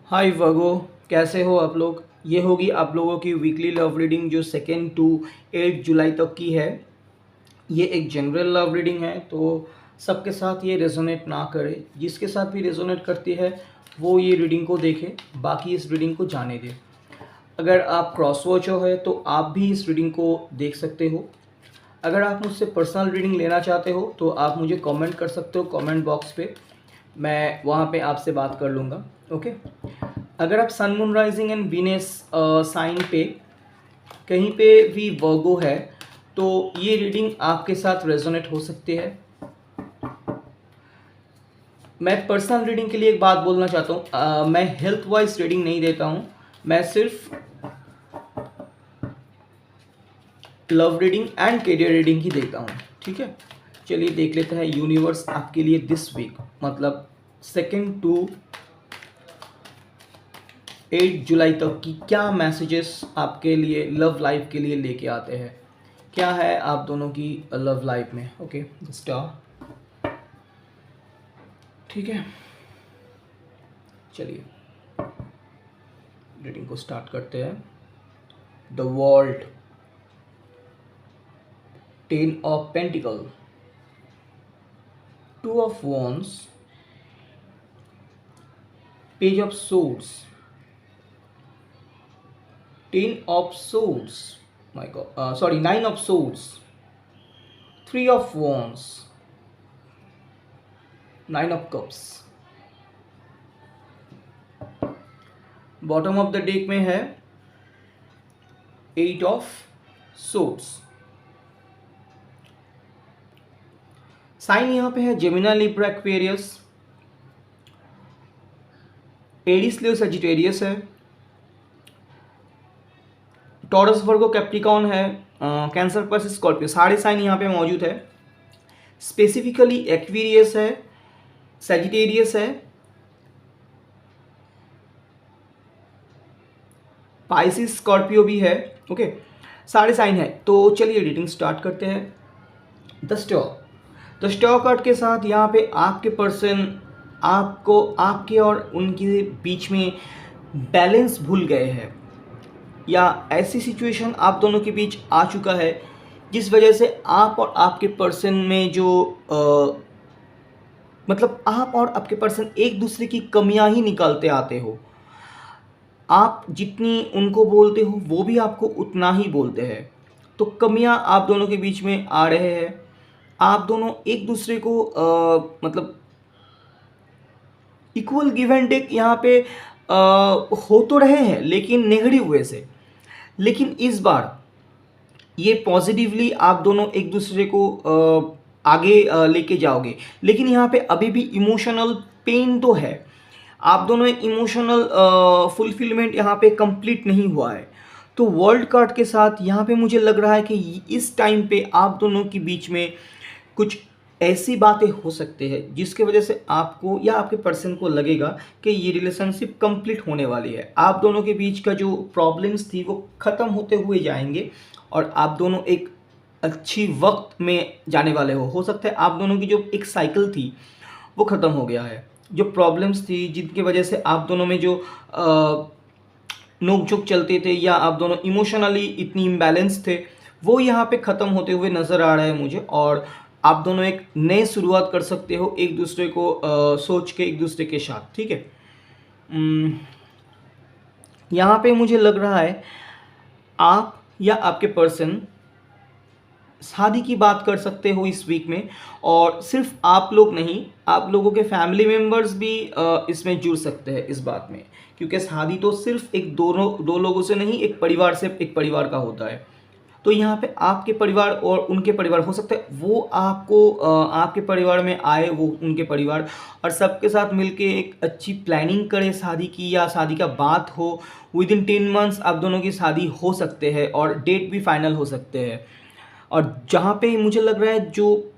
हाय वर्गो, कैसे हो आप लोग। ये होगी आप लोगों की वीकली लव रीडिंग जो 2 टू 8 जुलाई तक की है। ये एक जनरल लव रीडिंग है, तो सबके साथ ये रेजोनेट ना करे। जिसके साथ भी रेजोनेट करती है वो ये रीडिंग को देखे, बाकी इस रीडिंग को जाने दे। अगर आप क्रॉस वॉचर है तो आप भी इस रीडिंग को देख सकते हो। अगर आप मुझसे पर्सनल रीडिंग लेना चाहते हो तो आप मुझे कमेंट कर सकते हो कमेंट बॉक्स पे, मैं वहाँ पे आपसे बात कर लूँगा। ओके। अगर आप sun moon rising and Venus sign पे कहीं पे भी वर्गो है तो ये रीडिंग आपके साथ रेजोनेट हो सकती है। मैं पर्सनल रीडिंग के लिए एक बात बोलना चाहता हूँ, मैं हेल्थ वाइज रीडिंग नहीं देता हूँ, मैं सिर्फ love reading and career reading ही देता हूँ। ठीक है, चलिए देख लेते हैं यूनिवर्स आपके लिए दिस वीक, मतलब 2 टू 8 जुलाई तक की क्या मैसेजेस आपके लिए लव लाइफ के लिए लेके आते हैं। क्या है आप दोनों की लव लाइफ में। ओके स्टार, ठीक है, चलिए रीडिंग को स्टार्ट करते हैं। The world, 10 of pentacle, 2 of wands, page of swords, 10 of swords, my God, sorry 9 of swords, 3 of wands, 9 of cups. Bottom of the deck में है 8 ऑफ सोर्ड्स। साइन यहाँ पे है जेमिनी, लिब्रा, एक्वेरियस, एरीज, लियो, Sagittarius है, taurus, वर्गो, Capricorn है, cancer plus Scorpio, सारे sign यहाँ पे मौजूद है। स्पेसिफिकली एक्वेरियस है, सजिटेरियस है, पाइसिस, स्कॉर्पियो भी है। ओके, सारे साइन है। तो चलिए रीडिंग स्टार्ट करते हैं। The star, the star card के साथ यहाँ पे आपके पर्सन आपको आपके और उनके बीच में बैलेंस भूल गए हैं, या ऐसी सिचुएशन आप दोनों के बीच आ चुका है जिस वजह से आप और आपके पर्सन में जो मतलब आप और आपके पर्सन एक दूसरे की कमियां ही निकालते आते हो। आप जितनी उनको बोलते हो वो भी आपको उतना ही बोलते हैं, तो कमियां आप दोनों के बीच में आ रहे हैं। आप दोनों एक दूसरे को मतलब इक्वल गिव एंड टेक यहाँ पे हो तो रहे हैं लेकिन नेगेटिव वे से। लेकिन इस बार ये पॉजिटिवली आप दोनों एक दूसरे को आगे लेके जाओगे। लेकिन यहाँ पे अभी भी इमोशनल पेन तो है, आप दोनों एक इमोशनल फुलफिलमेंट यहाँ पे कंप्लीट नहीं हुआ है। तो वर्ल्ड कार्ड के साथ यहाँ पे मुझे लग रहा है कि इस टाइम पे आप दोनों के बीच में कुछ ऐसी बातें हो सकती है जिसके वजह से आपको या आपके पर्सन को लगेगा कि ये रिलेशनशिप कंप्लीट होने वाली है। आप दोनों के बीच का जो प्रॉब्लम्स थी वो ख़त्म होते हुए जाएंगे और आप दोनों एक अच्छी वक्त में जाने वाले हो सकता है आप दोनों की जो एक साइकिल थी वो ख़त्म हो गया है। जो प्रॉब्लम्स थी जिनकी वजह से आप दोनों में जो नोक झोंक चलते थे या आप दोनों इमोशनली इतनी इम्बैलेंस थे, वो यहाँ पे ख़त्म होते हुए नज़र आ रहा है मुझे। और आप दोनों एक नए शुरुआत कर सकते हो एक दूसरे को सोच के एक दूसरे के साथ। ठीक है, यहाँ पे मुझे लग रहा है आप या आपके पर्सन शादी की बात कर सकते हो इस वीक में। और सिर्फ आप लोग नहीं, आप लोगों के फैमिली मेम्बर्स भी इसमें जुड़ सकते हैं इस बात में, क्योंकि शादी तो सिर्फ एक दो लोगों से नहीं, एक परिवार से एक परिवार का होता है। तो यहाँ पे आपके परिवार और उनके परिवार हो सकता है वो आपको आपके परिवार में आए, वो उनके परिवार, और सबके साथ मिलके एक अच्छी प्लानिंग करें शादी की, या शादी का बात हो। विद इन 10 मंथ्स आप दोनों की शादी हो सकते हैं और डेट भी फाइनल हो सकते हैं। और जहाँ पे मुझे लग रहा है जो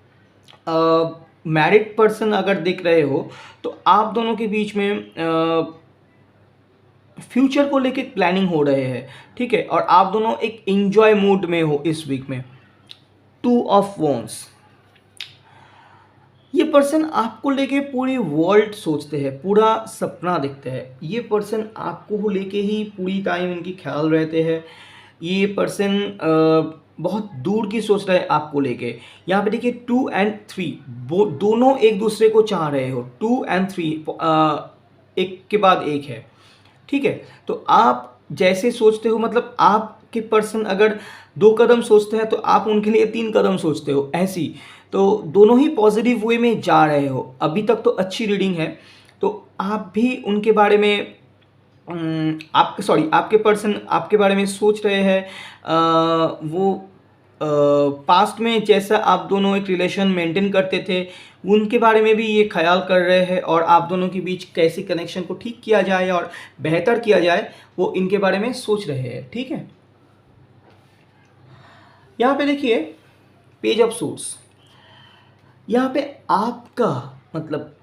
मैरिड पर्सन अगर देख रहे हो तो आप दोनों के बीच में फ्यूचर को लेके प्लानिंग हो रहे हैं। ठीक है, और आप दोनों एक एंजॉय मूड में हो इस वीक में। 2 ऑफ वॉन्ड्स, ये पर्सन आपको लेके पूरी वर्ल्ड सोचते हैं, पूरा सपना देखते हैं। ये पर्सन आपको लेके ही पूरी टाइम इनकी ख्याल रहते हैं। ये पर्सन बहुत दूर की सोच रहे हैं आपको लेके। यहाँ पे देखिए 2 एंड 3 वो दोनों एक दूसरे को चाह रहे हो। 2 एंड 3 एक के बाद एक है, ठीक है। तो आप जैसे सोचते हो, मतलब आपके पर्सन अगर 2 कदम सोचते हैं तो आप उनके लिए 3 कदम सोचते हो, ऐसी। तो दोनों ही पॉजिटिव वे में जा रहे हो। अभी तक तो अच्छी रीडिंग है। तो आप भी उनके बारे में आपके पर्सन आपके बारे में सोच रहे हैं। वो पास्ट में जैसा आप दोनों एक रिलेशन मेंटेन करते थे, उनके बारे में भी ये ख्याल कर रहे हैं, और आप दोनों के बीच कैसे कनेक्शन को ठीक किया जाए और बेहतर किया जाए, वो इनके बारे में सोच रहे हैं, ठीक है। यहाँ पे देखिए पेज ऑफ सूट्स। यहाँ पे आपका मतलब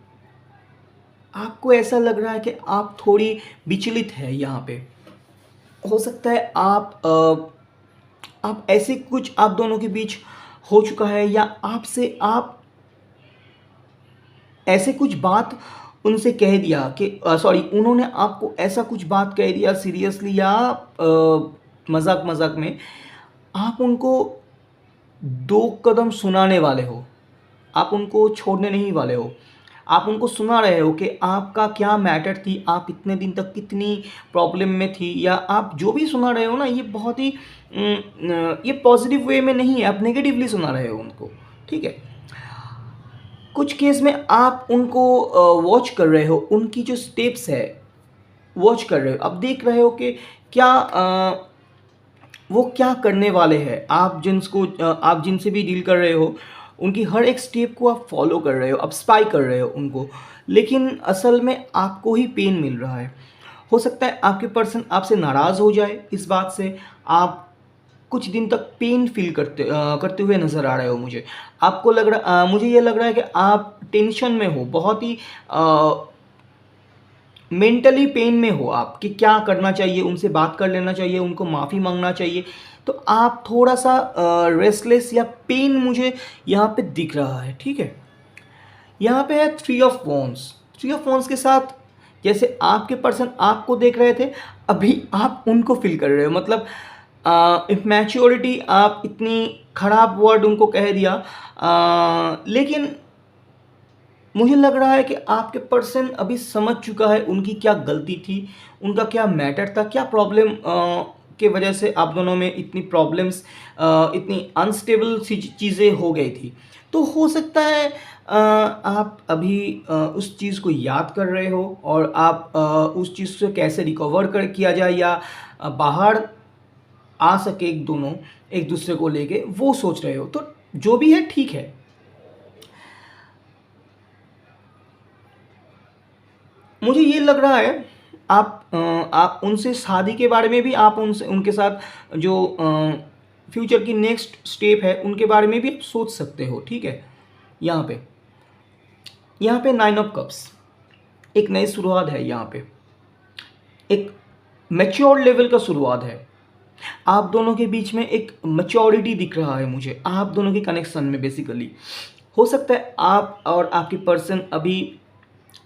आपको ऐसा लग रहा है कि आप थोड़ी विचलित है। यहाँ पे हो सकता है आप ऐसे कुछ आप दोनों के बीच हो चुका है, या आपसे आप ऐसे कुछ बात उनसे कह दिया कि उन्होंने आपको ऐसा कुछ बात कह दिया सीरियसली या मजाक मजाक में। आप उनको 2 कदम सुनाने वाले हो, आप उनको छोड़ने नहीं वाले हो। आप उनको सुना रहे हो कि आपका क्या मैटर थी, आप इतने दिन तक कितनी प्रॉब्लम में थी, या आप जो भी सुना रहे हो ना, ये बहुत ही ये पॉजिटिव वे में नहीं है, आप नेगेटिवली सुना रहे हो उनको, ठीक है। कुछ केस में आप उनको वॉच कर रहे हो, उनकी जो स्टेप्स है वॉच कर रहे हो। अब देख रहे हो कि क्या वो क्या करने वाले हैं। आप जिनसे भी डील कर रहे हो, उनकी हर एक स्टेप को आप फॉलो कर रहे हो, आप स्पाई कर रहे हो उनको, लेकिन असल में आपको ही पेन मिल रहा है। हो सकता है आपके पर्सन आपसे नाराज़ हो जाए इस बात से। आप कुछ दिन तक पेन फील करते हुए नज़र आ रहे हो। मुझे ये लग रहा है कि आप टेंशन में हो, बहुत ही मेंटली पेन में हो आप, कि क्या करना चाहिए, उनसे बात कर लेना चाहिए, उनको माफ़ी मांगना चाहिए। तो आप थोड़ा सा रेस्टलेस या पेन मुझे यहाँ पे दिख रहा है, ठीक है। यहाँ पे है 3 ऑफ वॉन्ड्स। 3 ऑफ वॉन्ड्स के साथ जैसे आपके पर्सन आपको देख रहे थे, अभी आप उनको फील कर रहे हो। मतलब इमैच्योरिटी, आप इतनी खराब वर्ड उनको कह दिया, लेकिन मुझे लग रहा है कि आपके पर्सन अभी समझ चुका है उनकी क्या गलती थी, उनका क्या मैटर था, क्या प्रॉब्लम के वजह से आप दोनों में इतनी प्रॉब्लम्स, इतनी अनस्टेबल सी चीज़ें हो गई थी। तो हो सकता है आप अभी उस चीज़ को याद कर रहे हो, और आप उस चीज़ से कैसे रिकवर किया जाए, या बाहर आ सके दोनों एक दूसरे को लेके, वो सोच रहे हो। तो जो भी है ठीक है। मुझे ये लग रहा है आप उनसे शादी के बारे में भी, आप उनके साथ जो फ्यूचर की नेक्स्ट स्टेप है उनके बारे में भी आप सोच सकते हो, ठीक है। यहाँ पे 9 ऑफ कप्स, एक नई शुरुआत है। यहाँ पे एक मैच्योर लेवल का शुरुआत है। आप दोनों के बीच में एक मैच्योरिटी दिख रहा है मुझे, आप दोनों के कनेक्शन में। बेसिकली हो सकता है आप और आपकी पर्सन अभी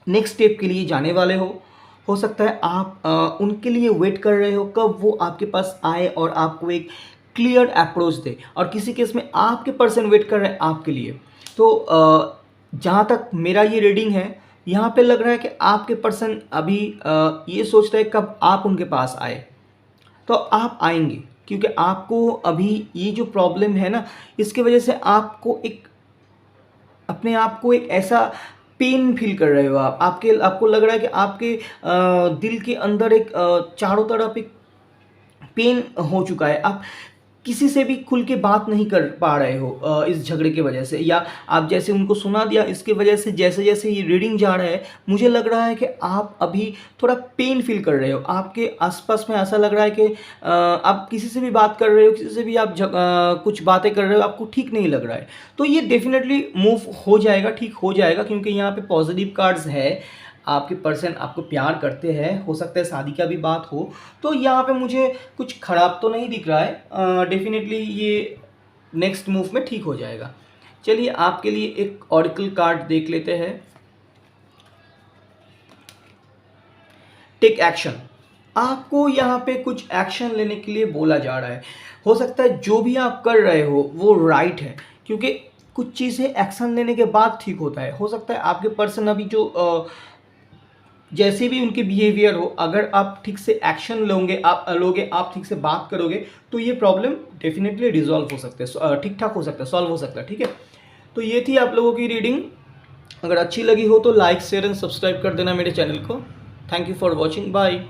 नेक्स्ट स्टेप के लिए जाने वाले हो सकता है आप उनके लिए वेट कर रहे हो कब वो आपके पास आए और आपको एक क्लियर अप्रोच दे, और किसी केस में आपके पर्सन वेट कर रहे हैं आपके लिए। तो जहाँ तक मेरा ये रीडिंग है, यहाँ पे लग रहा है कि आपके पर्सन अभी ये सोच रहे हैं कब आप उनके पास आए। तो आप आएंगे, क्योंकि आपको अभी ये जो प्रॉब्लम है ना, इसकी वजह से अपने आप को एक ऐसा पेन फील कर रहे हो। आपको लग रहा है कि आपके दिल के अंदर एक चारों तरफ एक पेन हो चुका है। आप किसी से भी खुल के बात नहीं कर पा रहे हो इस झगड़े की वजह से, या आप जैसे उनको सुना दिया, इसकी वजह से जैसे जैसे ये रीडिंग जा रहा है, मुझे लग रहा है कि आप अभी थोड़ा पेन फील कर रहे हो। आपके आसपास में ऐसा लग रहा है कि आप किसी से भी बात कर रहे हो, किसी से भी आप कुछ बातें कर रहे हो, आपको ठीक नहीं लग रहा है। तो ये डेफिनेटली मूव हो जाएगा, ठीक हो जाएगा, क्योंकि यहाँ पे पॉजिटिव कार्ड्स है। आपके पर्सन आपको प्यार करते हैं, हो सकता है शादी का भी बात हो। तो यहाँ पे मुझे कुछ ख़राब तो नहीं दिख रहा है। डेफिनेटली ये नेक्स्ट मूव में ठीक हो जाएगा। चलिए आपके लिए एक ऑरेकल कार्ड देख लेते हैं। टेक एक्शन, आपको यहाँ पे कुछ एक्शन लेने के लिए बोला जा रहा है। हो सकता है जो भी आप कर रहे हो वो राइट है, क्योंकि कुछ चीज़ें एक्शन लेने के बाद ठीक होता है। हो सकता है आपके पर्सन अभी जो जैसे भी उनके बिहेवियर हो, अगर आप ठीक से एक्शन लोगे, आप ठीक से बात करोगे, तो ये प्रॉब्लम डेफिनेटली रिजॉल्व हो सकता है, ठीक ठाक हो सकता है, सॉल्व हो सकता है। ठीक है, तो ये थी आप लोगों की रीडिंग। अगर अच्छी लगी हो तो लाइक शेयर एंड सब्सक्राइब कर देना मेरे चैनल को। Thank you for watching, bye.